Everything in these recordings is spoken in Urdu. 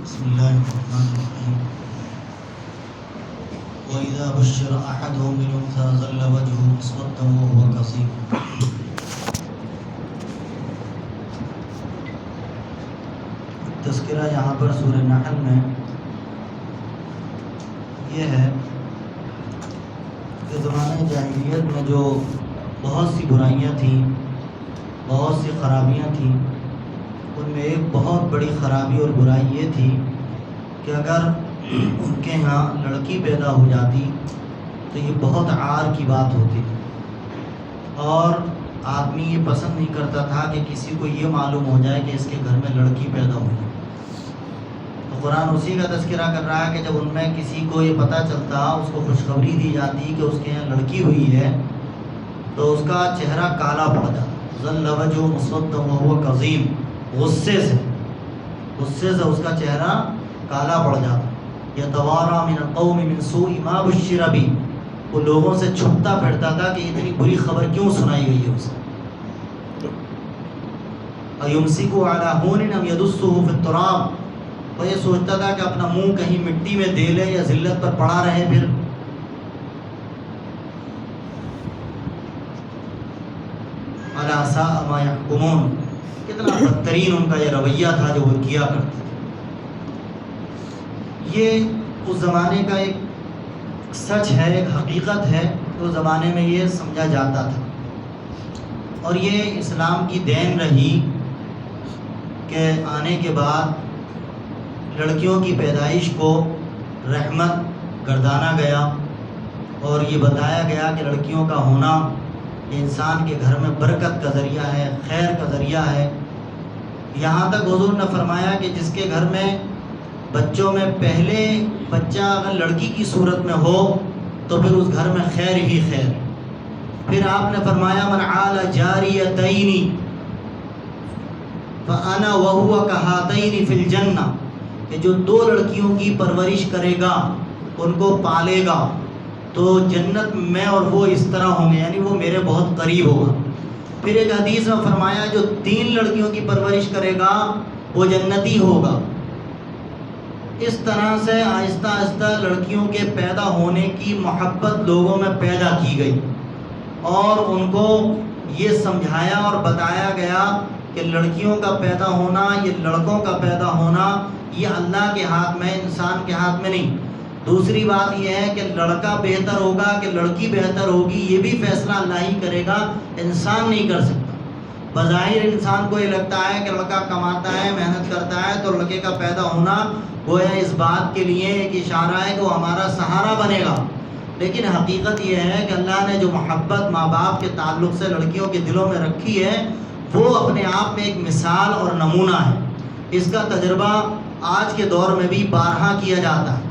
بسم الله الرحمن الرحيم. وإذا بشر أحدهم بالأنثى ظل وجهه مسودا وهو كظيم. تذکرہ یہاں پر سورہ نحل میں یہ ہے کہ زمانہ جاہلیت میں جو بہت سی برائیاں تھیں، بہت سی خرابیاں تھیں، ان میں ایک بہت بڑی خرابی اور برائی یہ تھی کہ اگر ان کے ہاں لڑکی پیدا ہو جاتی تو یہ بہت عار کی بات ہوتی تھی، اور آدمی یہ پسند نہیں کرتا تھا کہ کسی کو یہ معلوم ہو جائے کہ اس کے گھر میں لڑکی پیدا ہوئی. تو قرآن اسی کا تذکرہ کر رہا ہے کہ جب ان میں کسی کو یہ پتہ چلتا، اس کو خوشخبری دی جاتی کہ اس کے یہاں لڑکی ہوئی ہے، تو اس کا چہرہ کالا پڑ جاتا. ظل وجهه مسودا وهو كظيم. غصے سے اس کا چہرہ کالا پڑ جاتا. یتوارا من القوم من سوء ما بشر به. وہ لوگوں سے چھپتا پھرتا تھا کہ اتنی بری خبر کیوں سنائی گئی ہے اسے. ایمسکو علی ہون ام یدسہ فی التراب. وہ یہ سوچتا تھا کہ اپنا منہ کہیں مٹی میں دے لے یا ذلت پر پڑا رہے. پھر الا ساء ما یحکمون. کتنا بدترین ان کا یہ رویہ تھا جو وہ کیا کرتے تھے. یہ اس زمانے کا ایک سچ ہے، ایک حقیقت ہے کہ اس زمانے میں یہ سمجھا جاتا تھا، اور یہ اسلام کی دین رہی کہ آنے کے بعد لڑکیوں کی پیدائش کو رحمت گردانا گیا، اور یہ بتایا گیا کہ لڑکیوں کا ہونا یہ انسان کے گھر میں برکت کا ذریعہ ہے، خیر کا ذریعہ ہے. یہاں تک حضور نے فرمایا کہ جس کے گھر میں بچوں میں پہلے بچہ اگر لڑکی کی صورت میں ہو تو پھر اس گھر میں خیر ہی خیر. پھر آپ نے فرمایا من عال جاریتین فانا وهو کہاتین فی الجنہ. کہ جو دو لڑکیوں کی پرورش کرے گا، ان کو پالے گا، تو جنت میں اور وہ اس طرح ہوں گے، یعنی وہ میرے بہت قریب ہوگا. پھر ایک حدیث میں فرمایا جو 3 لڑکیوں کی پرورش کرے گا وہ جنتی ہوگا. اس طرح سے آہستہ آہستہ لڑکیوں کے پیدا ہونے کی محبت لوگوں میں پیدا کی گئی، اور ان کو یہ سمجھایا اور بتایا گیا کہ لڑکیوں کا پیدا ہونا، یہ لڑکوں کا پیدا ہونا، یہ اللہ کے ہاتھ میں، انسان کے ہاتھ میں نہیں. دوسری بات یہ ہے کہ لڑکا بہتر ہوگا کہ لڑکی بہتر ہوگی، یہ بھی فیصلہ اللہ ہی کرے گا، انسان نہیں کر سکتا. بظاہر انسان کو یہ لگتا ہے کہ لڑکا کماتا ہے، محنت کرتا ہے، تو لڑکے کا پیدا ہونا گویا اس بات کے لیے ایک اشارہ ہے کہ وہ ہمارا سہارا بنے گا. لیکن حقیقت یہ ہے کہ اللہ نے جو محبت ماں باپ کے تعلق سے لڑکیوں کے دلوں میں رکھی ہے، وہ اپنے آپ میں ایک مثال اور نمونہ ہے. اس کا تجربہ آج کے دور میں بھی بارہا کیا جاتا ہے.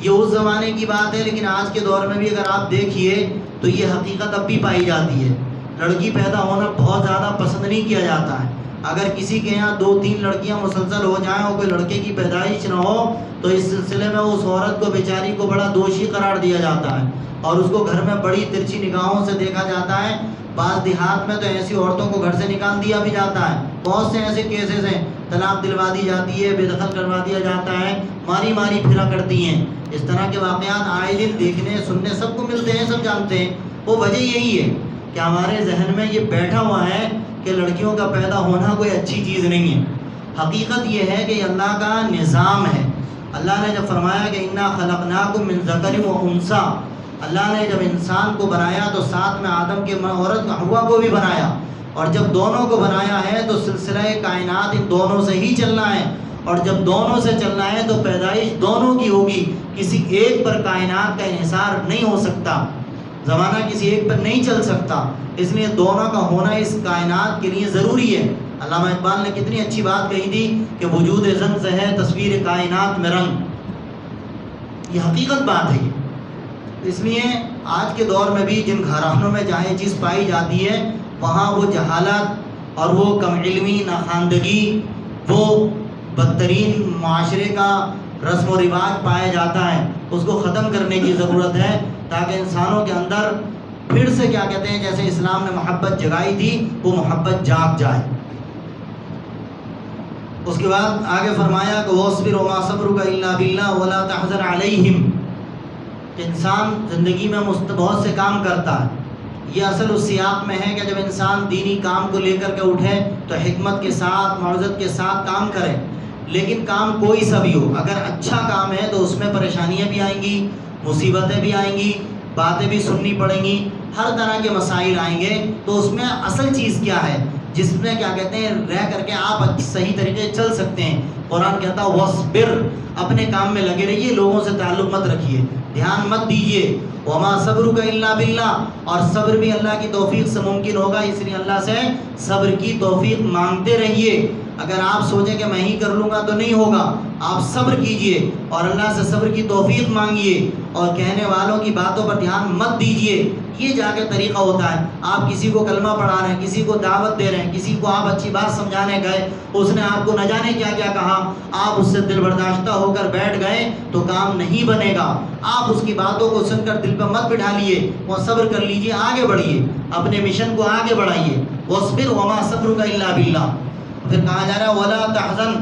یہ اس زمانے کی بات ہے، لیکن آج کے دور میں بھی اگر آپ دیکھیے تو یہ حقیقت اب بھی پائی جاتی ہے. لڑکی پیدا ہونا بہت زیادہ پسند نہیں کیا جاتا ہے. اگر کسی کے یہاں 2-3 لڑکیاں مسلسل ہو جائیں اور کوئی لڑکے کی پیدائش نہ ہو تو اس سلسلے میں اس عورت کو بیچاری کو بڑا دوشی قرار دیا جاتا ہے، اور اس کو گھر میں بڑی ترچھی نگاہوں سے دیکھا جاتا ہے. بعض دیہات میں تو ایسی عورتوں کو گھر سے نکال دیا بھی جاتا ہے. بہت سے ایسے کیسز ہیں، طلاق دلوا دی جاتی ہے، بے دخل کروا دیا جاتا ہے، ماری ماری پھرا کرتی ہیں. اس طرح کے واقعات آئے دن دیکھنے سننے سب کو ملتے ہیں، سب جانتے ہیں. وہ وجہ یہی ہے کہ ہمارے ذہن میں یہ بیٹھا ہوا ہے کہ لڑکیوں کا پیدا ہونا کوئی اچھی چیز نہیں ہے. حقیقت یہ ہے کہ یہ اللہ کا نظام ہے. اللہ نے جب فرمایا کہ انا خلقناکم من ذکر و انثی، اللہ نے جب انسان کو بنایا تو ساتھ میں آدم کے عورت حوا کو بھی بنایا، اور جب دونوں کو بنایا ہے تو سلسلہ کائنات ان دونوں سے ہی چلنا ہے، اور جب دونوں سے چلنا ہے تو پیدائش دونوں کی ہوگی. کسی ایک پر کائنات کا انحصار نہیں ہو سکتا، زمانہ کسی ایک پر نہیں چل سکتا. اس لیے دونوں کا ہونا اس کائنات کے لیے ضروری ہے. علامہ اقبال نے کتنی اچھی بات کہی تھی کہ وجود زن سے ہے تصویر کائنات میں رنگ. یہ حقیقت بات ہے. اس لیے آج کے دور میں بھی جن گھرانوں میں جہاں یہ چیز پائی جاتی ہے وہاں وہ جہالت اور وہ کم علمی، ناخواندگی، وہ بدترین معاشرے کا رسم و رواج پایا جاتا ہے. اس کو ختم کرنے کی ضرورت ہے تاکہ انسانوں کے اندر پھر سے کیا کہتے ہیں جیسے اسلام نے محبت جگائی تھی وہ محبت جاگ جائے. اس کے بعد آگے فرمایا کہ وَاصْبِرْ وَمَا صَبْرُكَ إِلَّا بِاللَّهِ وَلَا تَحْزَنْ عَلَيْهِمْ کہ انسان زندگی میں بہت سے کام کرتا ہے. یہ اصل اس سیاق میں ہے کہ جب انسان دینی کام کو لے کر کے اٹھے تو حکمت کے ساتھ معزت کے ساتھ کام کرے. لیکن کام کوئی سا بھی ہو، اگر اچھا کام ہے تو اس میں پریشانیاں بھی آئیں گی، مصیبتیں بھی آئیں گی، باتیں بھی سننی پڑیں گی، ہر طرح کے مسائل آئیں گے. تو اس میں اصل چیز کیا ہے جس میں کیا کہتے ہیں رہ کر کے آپ صحیح طریقے سے چل سکتے ہیں؟ قرآن کہتا ہے وَاصْبِرْ، اپنے کام میں لگے رہیے، لوگوں سے تعلق مت رکھیے، دھیان مت دیجیے. وَمَا صَبْرُكَ إِلَّا بِاللَّهِ، اور صبر بھی اللہ کی توفیق سے ممکن ہوگا، اس لیے اللہ سے صبر کی توفیق مانگتے رہیے. اگر آپ سوچیں کہ میں ہی کر لوں گا تو نہیں ہوگا، آپ صبر کیجئے اور اللہ سے صبر کی توفیق مانگیے، اور کہنے والوں کی باتوں پر دھیان مت دیجئے. یہ جا کے طریقہ ہوتا ہے. آپ کسی کو کلمہ پڑھا رہے ہیں، کسی کو دعوت دے رہے ہیں، کسی کو آپ اچھی بات سمجھانے گئے، اس نے آپ کو نہ جانے کیا کیا کہا، آپ اس سے دل برداشتہ ہو کر بیٹھ گئے تو کام نہیں بنے گا. آپ اس کی باتوں کو سن کر دل پہ مت بٹھا لیے، وہ صبر کر لیجئے، آگے بڑھیے، اپنے مشن کو آگے بڑھائیے. وَاصْبِرْ وَمَا صَبْرُكَ إِلَّا بِاللَّهِ. پھر کہا جا رہا ہے وَلَا تَحْزَنْ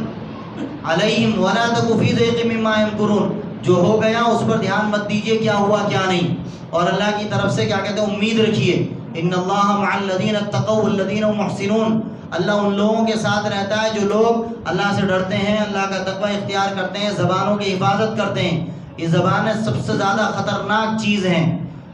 عَلَيْهِمْ وَلَا تَكُ فِي ضَيْقٍ مِّمَّا يَمْكُرُونَ. جو ہو گیا اس پر دھیان مت دیجیے کیا ہوا کیا نہیں، اور اللہ کی طرف سے کیا کہتے ہیں امید رکھیے. إِنَّ اللَّهَ مَعَ الَّذِينَ اتَّقَوْا وَالَّذِينَ هُمْ مُحْسِنُونَ. اللہ ان لوگوں کے ساتھ رہتا ہے جو لوگ اللہ سے ڈرتے ہیں، اللہ کا تقوی اختیار کرتے ہیں، زبانوں کی حفاظت کرتے ہیں. یہ زبانیں سب سے زیادہ خطرناک چیز ہیں.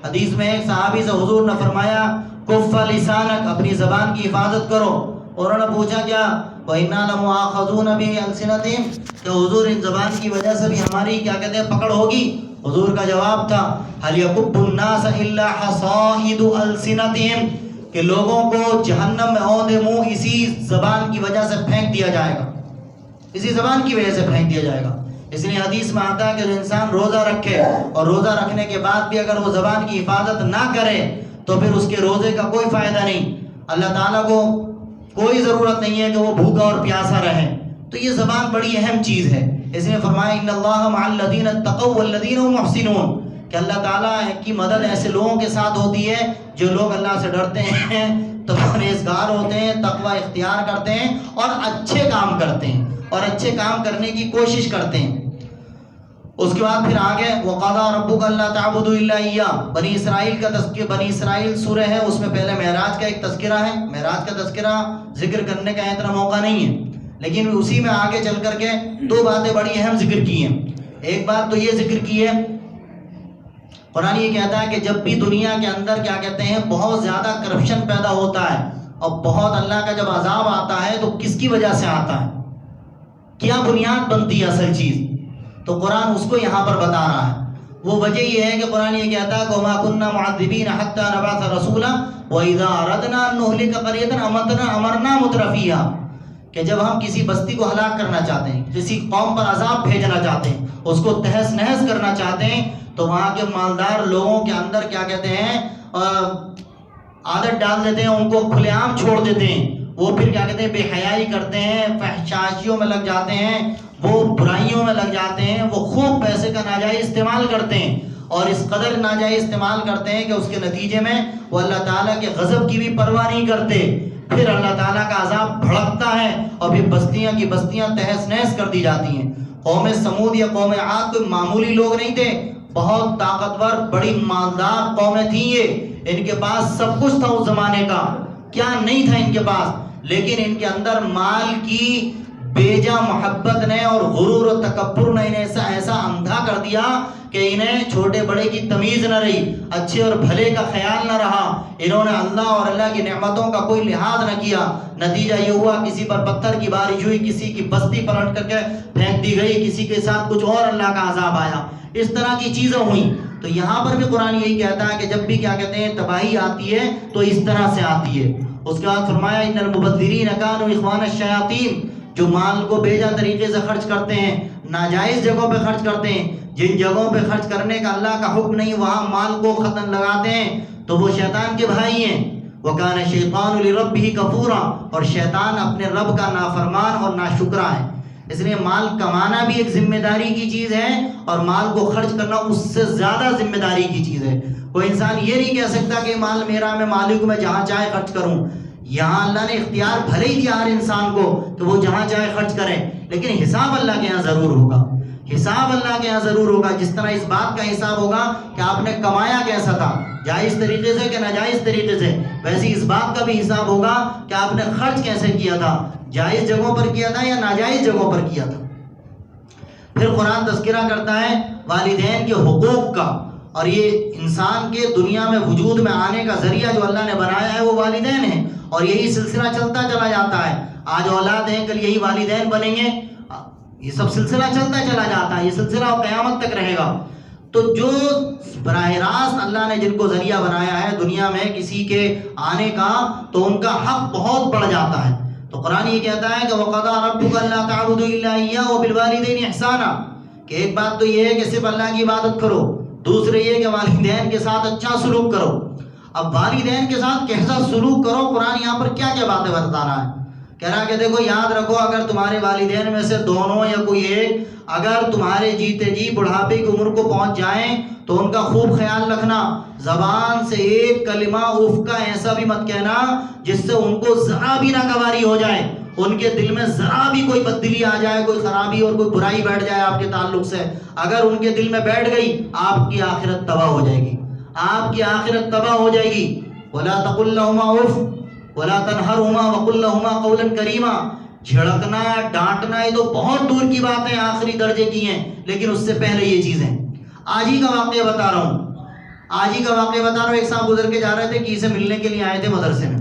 حدیث میں ایک صحابی سے حضور نے فرمایا کف لسانک، اپنی زبان کی حفاظت کرو. اور انہوں نے پوچھا کیا؟ وَإِنَّا لَمُؤَاخَذُونَ بِأَلْسِنَتِهِمْ، کہ حضور ان زبان کی وجہ سے بھی ہماری کیا کہتے ہیں پکڑ ہوگی. حضور کا جواب تھا هَلْ يَكُبُّ النَّاسَ إِلَّا حَصَائِدُ أَلْسِنَتِهِمْ، کہ لوگوں کو جہنم میں اوندے منہ اسی زبان کی وجہ سے پھینک دیا جائے گا، اسی زبان کی وجہ سے پھینک دیا جائے گا. اس لیے حدیث میں آتا ہے کہ جو انسان روزہ رکھے اور روزہ رکھنے کے بعد بھی اگر وہ زبان کی حفاظت نہ کرے تو پھر اس کے روزے کا کوئی فائدہ نہیں. اللہ تعالیٰ کو کوئی ضرورت نہیں ہے کہ وہ بھوکا اور پیاسا رہے. تو یہ زبان بڑی اہم چیز ہے. اس نے فرمایا ان اللہ مع الذین اتقوا والذین هم محسنون، کہ اللہ تعالیٰ کی مدد ایسے لوگوں کے ساتھ ہوتی ہے جو لوگ اللہ سے ڈرتے ہیں، تو پرہیزگار ہوتے ہیں، تقوی اختیار کرتے ہیں اور اچھے کام کرتے ہیں اور اچھے کام کرنے کی کوشش کرتے ہیں. اس کے بعد پھر آگے وَقَضَىٰ رَبُّكَ أَلَّا تَعْبُدُوا إِلَّا إِيَّاهُ، بنی اسرائیل کا تذکرہ، بنی اسرائیل سورہ ہے، اس میں پہلے معراج کا ایک تذکرہ ہے. معراج کا تذکرہ ذکر کرنے کا اتنا موقع نہیں ہے، لیکن اسی میں آگے چل کر کے دو باتیں بڑی اہم ذکر کی ہیں. ایک بات تو یہ ذکر کی ہے، قرآن یہ کہتا ہے کہ جب بھی دنیا کے اندر کیا کہتے ہیں بہت زیادہ کرپشن پیدا ہوتا ہے اور بہت اللہ کا جب عذاب آتا ہے تو کس کی وجہ سے آتا ہے، کیا بنیاد بنتی ہے اصل چیز، تو قرآن اس کو یہاں پر بتا رہا ہے. وہ وجہ یہ ہے کہ قرآن یہ کہتا ہے کہ وَمَا كُنَّا مُعَذِّبِينَ حَتَّى نَبْعَثَ رَسُولًا وَإِذَا أَرَدْنَا أَن نُّهْلِكَ قَرْيَةً أَمَرْنَا مُتْرَفِيهَا، کہ جب ہم کسی بستی کو ہلاک کرنا چاہتے ہیں، کسی قوم پر عذاب بھیجنا چاہتے ہیں، اس کو تہس نہس کرنا چاہتے ہیں، تو وہاں کے مالدار لوگوں کے اندر کیا کہتے ہیں عادت ڈال دیتے ہیں، ان کو کھلے عام چھوڑ دیتے ہیں. وہ پھر کیا کہتے ہیں بے حیائی کرتے ہیں، فحشائیوں میں لگ جاتے ہیں، وہ برائیوں میں لگ جاتے ہیں، وہ خوب پیسے کا ناجائز استعمال کرتے ہیں اور اس قدر ناجائز استعمال کرتے ہیں کہ اس کے نتیجے میں وہ اللہ تعالیٰ کے غضب کی بھی پرواہ نہیں کرتے. پھر اللہ تعالیٰ کا عذاب بھڑکتا ہے اور پھر بستیاں کی بستیاں تہس نہس کر دی جاتی ہیں. قوم سمود یا قوم عاد کوئی معمولی لوگ نہیں تھے، بہت طاقتور بڑی مالدار قومیں تھیں. یہ ان کے پاس سب کچھ تھا اس زمانے کا، کیا نہیں تھا ان کے پاس، لیکن ان کے اندر مال کی بیجا محبت نے اور غرور و تکبر نے انہیں ایسا اندھا کر دیا کہ انہیں چھوٹے بڑے کی تمیز نہ رہی، اچھے اور بھلے کا خیال نہ رہا. انہوں نے اللہ اور اللہ کی نعمتوں کا کوئی لحاظ نہ کیا. نتیجہ یہ ہوا کسی پر پتھر کی بارش ہوئی، کسی کی بستی پلٹ کر کے پھینک دی گئی، کسی کے ساتھ کچھ اور اللہ کا عذاب آیا. اس طرح کی چیزیں ہوئیں. تو یہاں پر بھی قرآن یہی کہتا ہے کہ جب بھی کیا کہتے ہیں تباہی آتی ہے تو اس طرح سے آتی ہے. اس کے بعد فرمایا ان المبذرین کانوا اخوان الشیاطین، جو مال کو بیجا طریقے سے خرچ کرتے ہیں، ناجائز جگہوں پہ خرچ کرتے ہیں، جن جگہوں پہ خرچ کرنے کا اللہ کا حکم نہیں وہاں مال کو ختم لگاتے ہیں، تو وہ شیطان کے بھائی ہیں. وَكَانَ الشَّيْطَانُ لِرَبِّهِ كَفُورًا، اور شیطان اپنے رب کا نافرمان اور ناشکرا ہے. اس لیے مال کمانا بھی ایک ذمہ داری کی چیز ہے اور مال کو خرچ کرنا اس سے زیادہ ذمہ داری کی چیز ہے. کوئی انسان یہ نہیں کہہ سکتا کہ مال میرا، میں مالک ہوں، میں جہاں چاہے خرچ کروں. یہاں اللہ نے اختیار بھلے ہی دیا ہر انسان کو کہ وہ جہاں چاہے خرچ کرے، لیکن حساب اللہ کے یہاں ضرور ہوگا، حساب اللہ کے یہاں ضرور ہوگا۔ جس طرح اس بات کا حساب ہوگا کہ آپ نے کمایا کیسا تھا، جائز طریقے سے کہ ناجائز طریقے سے، ویسے اس بات کا بھی حساب ہوگا کہ آپ نے خرچ کیسے کیا تھا، جائز جگہوں پر کیا تھا یا ناجائز جگہوں پر کیا تھا۔ پھر قرآن تذکرہ کرتا ہے والدین کے حقوق کا، اور یہ انسان کے دنیا میں وجود میں آنے کا ذریعہ جو اللہ نے بنایا ہے وہ والدین ہیں، اور یہی سلسلہ چلتا چلا جاتا ہے۔ آج اولاد ہیں، کل یہی والدین بنیں گے، یہ سب سلسلہ چلتا چلا جاتا ہے، یہ سلسلہ قیامت تک رہے گا۔ تو جو براہ راست اللہ نے جن کو ذریعہ بنایا ہے دنیا میں کسی کے آنے کا، تو ان کا حق بہت بڑھ جاتا ہے۔ تو قرآن یہ کہتا ہے کہ وَقَضَىٰ رَبُّكَ أَلَّا تَعْبُدُوا إِلَّا إِيَّاهُ وَبِالْوَالِدَيْنِ إِحْسَانًا، کہ ایک بات تو یہ ہے کہ صرف اللہ کی عبادت کرو، دوسرے یہ کہ والدین کے ساتھ اچھا سلوک کرو۔ اب والدین کے ساتھ کیسا سلوک کرو، قرآن یہاں پر کیا کیا باتیں بتا رہا ہے، کہہ رہا کہ دیکھو یاد رکھو، اگر تمہارے والدین میں سے دونوں یا کوئی ایک اگر تمہارے جیتے جی بڑھاپے کی عمر کو پہنچ جائیں تو ان کا خوب خیال رکھنا، زبان سے ایک کلمہ اف کا ایسا بھی مت کہنا جس سے ان کو ذرا بھی ناگواری ہو جائے، ان کے دل میں ذرا بھی کوئی بددلی آ جائے، کوئی خرابی اور کوئی برائی بیٹھ جائے آپ کے تعلق سے، اگر ان کے دل میں بیٹھ گئی آپ کی آخرت تباہ ہو جائے گی، آپ کی آخرت تباہ ہو جائے گی۔ وَلَا تَقُلْ لَهُمَا اُفٍّ وَلَا تَنْهَرْهُمَا وَقُلْ لَهُمَا قَوْلًا كَرِيمًا۔ جھڑکنا ڈانٹنا یہ تو بہت دور کی باتیں آخری درجے کی ہیں، لیکن اس سے پہلے یہ چیزیں آج ہی کا واقعہ بتا رہا ہوں، آج ہی کا واقعہ بتا رہا ہوں۔ ایک صاحب گزر کے جا رہے تھے، کسی سے ملنے کے لیے آئے تھے مدرسے میں،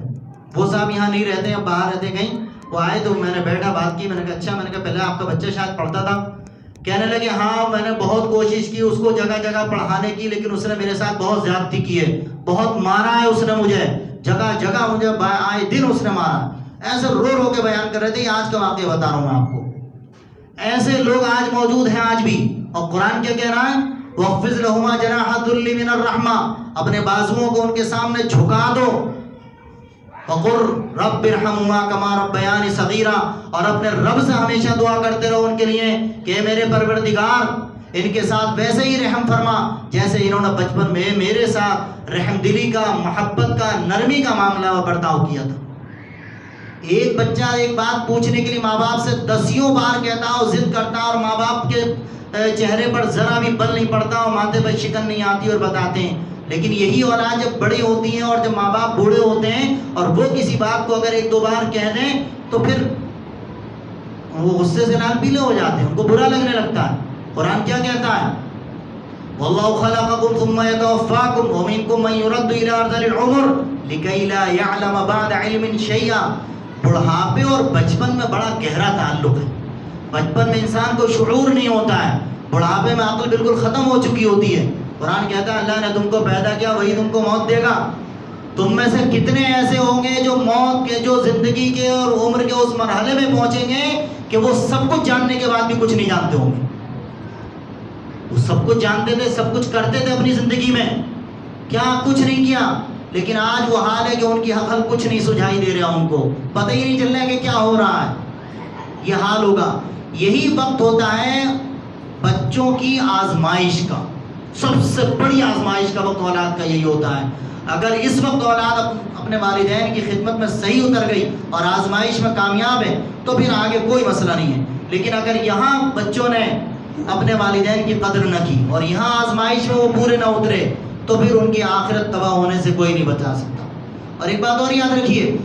وہ صاحب یہاں نہیں رہتے ہیں، باہر رہتے کہیں، وہ آئے تو میں نے بیٹھا بات کی، میں نے کہا اچھا، میں نے کہا پہلے آپ کا بچہ شاید پڑھتا تھا؟ کہنے لگے ہاں میں نے بہت کوشش کی اس کو جگہ جگہ پڑھانے کی، لیکن اس نے میرے ساتھ بہت زیادتی کی ہے، بہت مارا ہے اس نے مجھے، جگہ جگہ مجھے آئے دن اس نے مارا۔ ایسے رو رو کے بیان کر رہے تھے، آج کا واقعہ بتا رہا ہوں میں آپ کو۔ ایسے لوگ آج موجود ہیں آج بھی، اور قرآن کیا کہہ رہا ہے، وَاخْفِضْ لَهُمَا جَنَاحَ الذُّلِّ مِنَ الرَّحْمَةِ، اپنے بازوؤں کو ان کے سامنے جھکا دو، وَقُلْ رَبِّ ارْحَمْهُمَا كَمَا رَبَّيَانِي صَغِيرًا، اور اپنے رب سے ہمیشہ دعا کرتے رہو ان کے لیے کہ میرے پروردگار ان کے ساتھ ویسے ہی رحم فرما جیسے انہوں نے بچپن میں میرے ساتھ رحم دلی کا، محبت کا، نرمی کا معاملہ و برتاؤ کیا تھا۔ ایک بچہ ایک بات پوچھنے کے لیے ماں باپ سے دسیوں بار کہتا اور ضد کرتا، اور ماں باپ کے چہرے پر ذرا بھی بل نہیں پڑتا اور ماتھے پر شکن نہیں آتی اور بتاتے ہیں۔ لیکن یہی اولاد جب بڑی ہوتی ہیں اور جب ماں باپ بوڑھے ہوتے ہیں اور وہ کسی بات کو اگر ایک دو بار کہہ دیں تو پھر وہ غصے سے لال پیلے ہو جاتے ہیں، ان کو برا لگنے لگتا ہے۔ قرآن کیا کہتا ہے، وَاللَّهُ خَلَقَكُمْ ثُمَّ يَتَوَفَّاكُمْ وَمِنْكُمْ مَنْ يُرَدُّ إِلَىٰ أَرْذَلِ الْعُمُرِ لِكَيْ لَا يَعْلَمَ بَعْدَ عِلْمٍ شَيْئًا۔ بڑھاپے اور بچپن میں بڑا گہرا تعلق ہے۔ بچپن میں انسان کو شعور نہیں ہوتا ہے، بڑھاپے میں عقل بالکل ختم ہو چکی ہوتی ہے۔ قرآن کہتا ہے اللہ نے تم کو پیدا کیا، وہی تم کو موت دے گا۔ تم میں سے کتنے ایسے ہوں گے جو موت کے، جو زندگی کے اور عمر کے اس مرحلے میں پہنچیں گے کہ وہ سب کچھ جاننے کے بعد بھی کچھ نہیں جانتے ہوں گے۔ وہ سب کچھ جانتے تھے، سب کچھ کرتے تھے اپنی زندگی میں، کیا کچھ نہیں کیا، لیکن آج وہ حال ہے کہ ان کی عقل کچھ نہیں سجھائی دے رہا، ان کو پتہ ہی نہیں چل رہا ہے کہ کیا ہو رہا ہے۔ یہ حال ہوگا، یہی وقت ہوتا ہے بچوں کی آزمائش کا، سب سے بڑی آزمائش کا وقت اولاد کا یہی ہوتا ہے۔ اگر اس وقت اولاد اپنے والدین کی خدمت میں صحیح اتر گئی اور آزمائش میں کامیاب ہے تو پھر آگے کوئی مسئلہ نہیں ہے، لیکن اگر یہاں بچوں نے اپنے والدین کی قدر نہ کی اور یہاں آزمائش میں وہ پورے نہ اترے تو پھر ان کی آخرت تباہ ہونے سے کوئی نہیں بچا سکتا۔ اور ایک بات اور یاد رکھیے،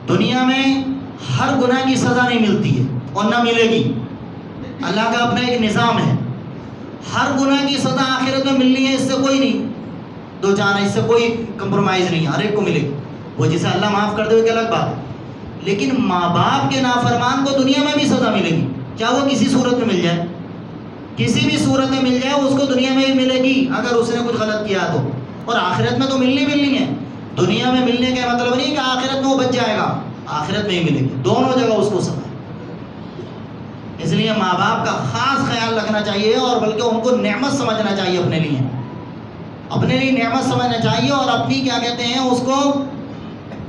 دنیا میں ہر گناہ کی سزا نہیں ملتی ہے اور نہ ملے گی، اللہ کا اپنا ایک نظام ہے۔ ہر گناہ کی سزا آخرت میں ملنی ہے، اس سے کوئی نہیں دو چار، اس سے کوئی کمپرومائز نہیں، ہر ایک کو ملے گی، وہ جسے اللہ معاف کر دے وہ ایک الگ بات ہے۔ لیکن ماں باپ کے نافرمان کو دنیا میں بھی سزا ملے گی، چاہے وہ کسی صورت میں مل جائے، کسی بھی صورت میں مل جائے اس کو دنیا میں ہی ملے گی اگر اس نے کچھ غلط کیا تو، اور آخرت میں تو ملنی ہے۔ دنیا میں ملنے کا مطلب نہیں کہ آخرت میں وہ بچ جائے گا، آخرت میں ہی ملے گی، دونوں جگہ اس کو سزا۔ اس لیے ماں باپ کا خاص خیال رکھنا چاہیے اور بلکہ ان کو نعمت سمجھنا چاہیے، اپنے لیے نعمت سمجھنا چاہیے، اور اپنی کیا کہتے ہیں اس کو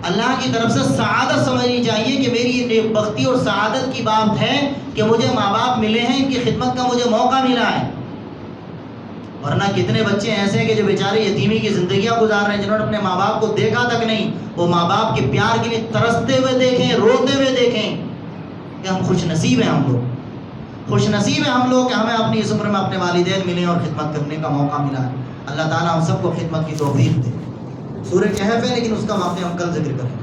اللہ کی طرف سے سعادت سمجھنی چاہیے کہ میری یہ نیک بختی اور سعادت کی بات ہے کہ مجھے ماں باپ ملے ہیں، ان کی خدمت کا مجھے موقع ملا ہے۔ ورنہ کتنے بچے ایسے ہیں کہ جو بیچارے یتیمی کی زندگیاں گزار رہے ہیں، جنہوں نے اپنے ماں باپ کو دیکھا تک نہیں، وہ ماں باپ کے پیار کے لیے ترستے ہوئے دیکھیں، روتے ہوئے دیکھیں کہ ہم خوش نصیب ہیں، ہم لوگ خوش نصیب ہیں ہم لوگ کہ ہمیں اپنی اس عمر میں اپنے والدین ملے اور خدمت کرنے کا موقع ملا ہے۔ اللہ تعالیٰ ہم سب کو خدمت کی توفیق دے۔ سورہ کہف ہے لیکن اس کا واقعہ ہم کل ذکر کریں گے۔